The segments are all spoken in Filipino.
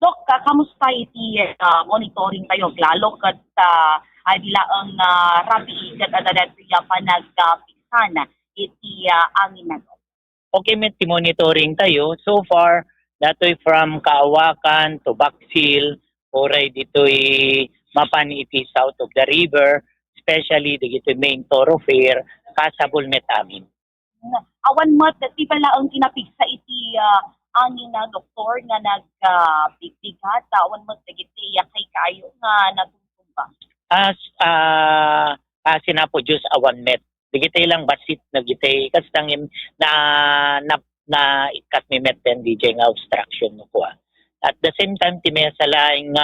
Dok, kamusta iti monitoring tayo lalo kat dila ang rabi kat adadatuya pa nagpiksan iti angin na to. Okay, may monitoring tayo. So far, dato'y from Kaawakan to Baksil, oray dito'y mapan iti south of the river, especially dito main thoroughfare, kasabol met amin. Awan mat, di pala ang kinapigsa iti angin na doktor nga nagbigbighat, awan mat, dagiti kay kayo nga natutong As kasi na po Diyos awan met. Digitay lang basit na gitay kastang na ikat mi met ten DJ nga obstruction no ko. At the same time ti may salaing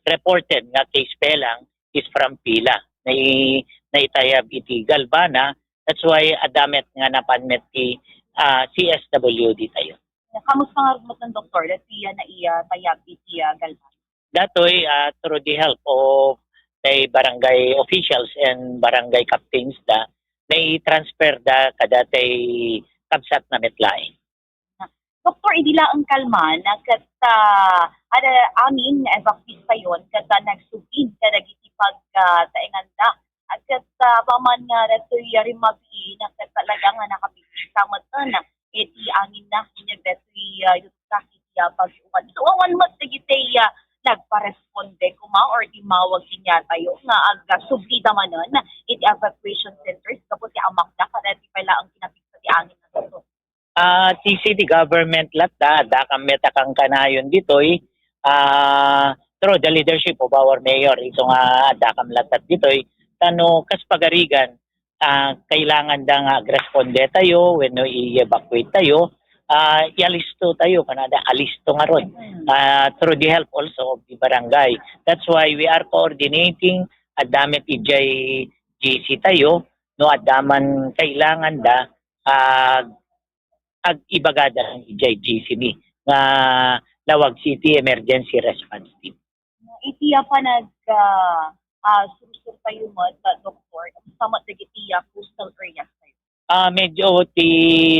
reported nga case pa lang is from Pila na itayab iti Galbana. That's why adamet nga napanmet ti CSWD tayo. Kamusta nga rin ng doktor? Dati na tayab iti Galbana. Datoy through the help of the barangay officials and barangay captains da transfer da kadatay kabsat na metlaing. Doktor, idila ang kalma na kata amin evacuate pa yun kata nagsubin kada giti tainganda at kata paman nga datoy rimabi na kata talaga nga nakapigil sa mata na iti angin na inya datoy yung kakiti pag-uwan. So awan mo sagitay nagpa-responde kuma or di mawag niya tayo nga aga subli naman nun iti evacuation centers kapag ti amak na kada di pala ang kinapigsa ti angin na dito. Ti city government lat da kang metakang kanayon ditoy through the leadership of our mayor ito nga da kang latat ditoy tano kas pagarigan kailangan da nga responde tayo when no i-evacuate tayo ialisto tayo kanada alisto nga ron through the help also of the barangay. That's why we are coordinating adamit ijay GC tayo no adaman kailangan da ag ibagada ang ijay GC ni nga Lawag City Emergency Response Team. Itiya pa surusur tayo mo doktor sama dagiti coastal areas tayo. Medyo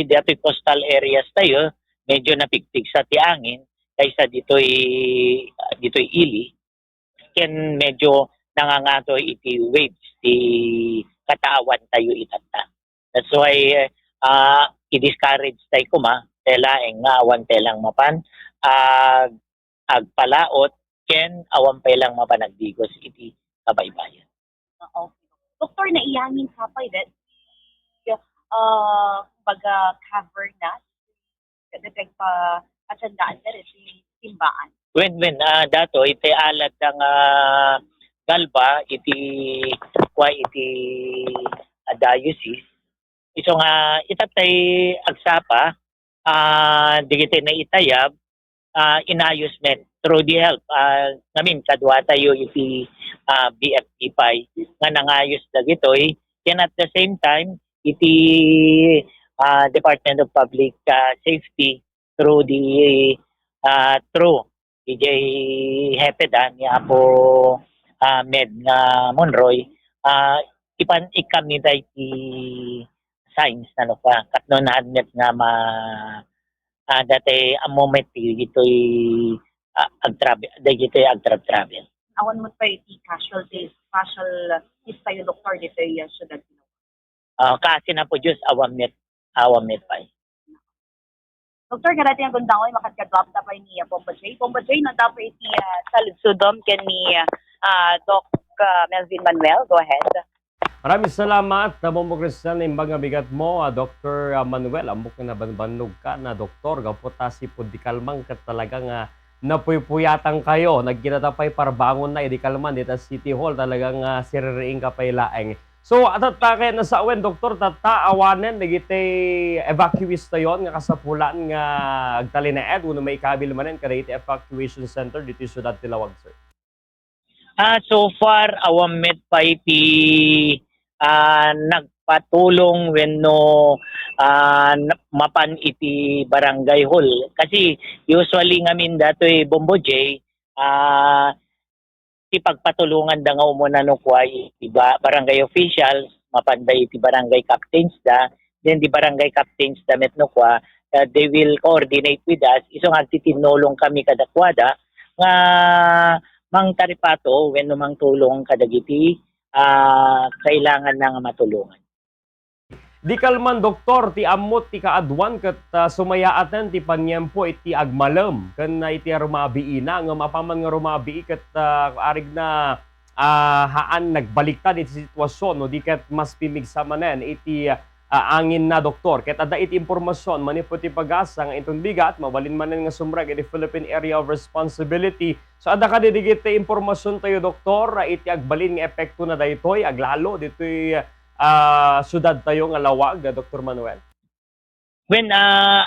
dato'y coastal areas tayo, medyo napigtig sa ti angin kaysa dito'y ili. Ken medyo nangangatoy iti waves ti katawan tayo itata. That's why i-discourage tayo kuma telaeng nga awan telang mapan agpalaot ken awan pelang mapanagdigos iti kabaybayan. Okay. Doktor, naiyangin kapay that baga cover na dagdag pa atsandaan na rin si timbaan. When dato iti alat ng Galba iti diocese iso nga itatay agsapa digiti na itayab inayos met through the help namin kadwa tayo iti BFP nga nangayos dagitoy and at the same time iti Department of Public Safety through the DJ Hepeda ni Apo Med nga Monroy ikam ni iti science na no pa katno na admit nga dati ang moment ito'y agtravel. Awan mo pa iti casualties tayo doktor dito yung syudad. Kasi na po Diyos awam met pa. Doktor, karati ang gundang ay makadkadwap na pa ni Bomba J. Bomba J, nanda pa iti sa Ludsudom ken ni Doc Melvin Manuel. Go ahead. Maraming salamat na Bombo Cristian imbang bigat mo, Dr. Manuel. Amok na banbanog ka na doktor. Gapotasi po di kalmang ka talagang napuypuyatan kayo. Nagginatapay parbangon na di kalman dito sa City Hall. Talagang siririing ka pa'y laeng. So, atatake na sa awen, doktor, tataawanan, nagitay evacuees tayon nga kasapulan nga agtalinaed, uno may kabil manen, kada iti evacuation center, dito yung syudad Tilawag, sir. So far, awam met pa iti nagpatulong when no mapan iti barangay hall. Kasi usually ngamin dato'y Bombo J, ipagpatulungan da nga umuna no kway barangay officials mapanday iti barangay captains da then di barangay captains da met no kwa they will coordinate with us. Iso nga titinulong kami kadakwada nga mang taripato when mang tulong kadagiti kailangan na nga matulungan. Di kalman doktor, ti amot ti kaadwan ket sumayaatan ti panyempo iti agmalem ken iti rumabiina nga mapaman nga rumabii ket arig na haan nagbaliktad iti sitwasyon no di ket mas pimigsamanen iti angin na doktor ket adda iti impormasyon manipot ti pag-asa nga inton bigat mabalin manen nga sumreg iti Philippine Area of Responsibility. So adda kadidigit ti impormasyon tayo doktor iti agbalin nga epekto na daytoy aglalo ditoy syudad tayo nga lawag, Dr. Manuel? When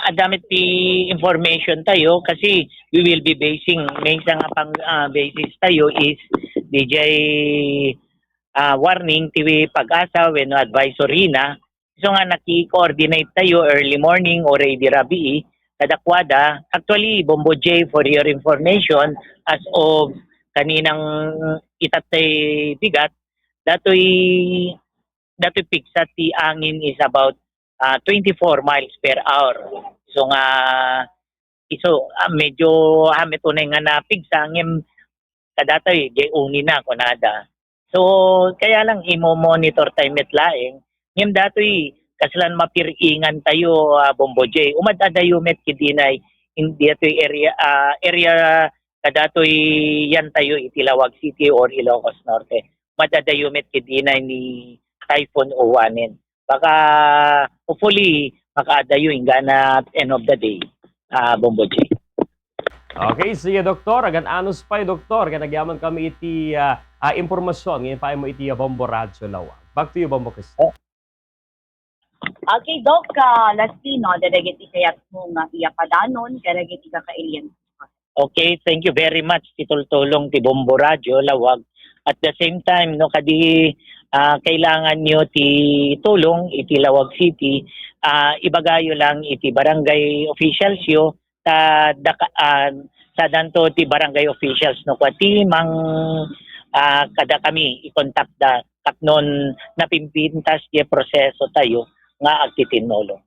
adamit ti information tayo kasi we will be basing may isang pang basis tayo is DJ warning ti pag-asa when advisory na so nga naki-coordinate tayo early morning or ready rabi kadakwada actually Bombo J for your information as of kaninang itatay bigat datoy pigsa ti angin is about 24 miles per hour. So nga medyo hamit unay nga napigsa ngem kadatoy di uni na kunada. So kaya lang imo-monitor tayo metlaeng ngem datoy kaslan mapiringan tayo Bombo J. Umad-adayo met kidinay hindi atoy area kadatoy yan tayo Itilawag City or Ilocos Norte. Madadayo met kidinay ni Typhoon Uwanin. Baka hopefully makaadayo ingana at end of the day, Bombo J. Okay, sige doktor. Agan anos pa doktor. Kaya nagyaman kami iti impormasyon. Ngayon pa mo iti Bombo Radyo Lawag. Back to you, Bombo Cristian. Okay, Doc, lastly, no, dadagiti kayat mong iyapadanon, kadagiti kakailian. Okay, thank you very much. Titultulong ti Bombo Radyo Lawag. At the same time, no, kadi kailangan nyo ti tulong iti Lawag City, ibagayo lang iti barangay officials yo sa danto ti barangay officials no kwati mang kada kami i-contact da kapnon napimpintas ti proseso tayo nga agtitinulong.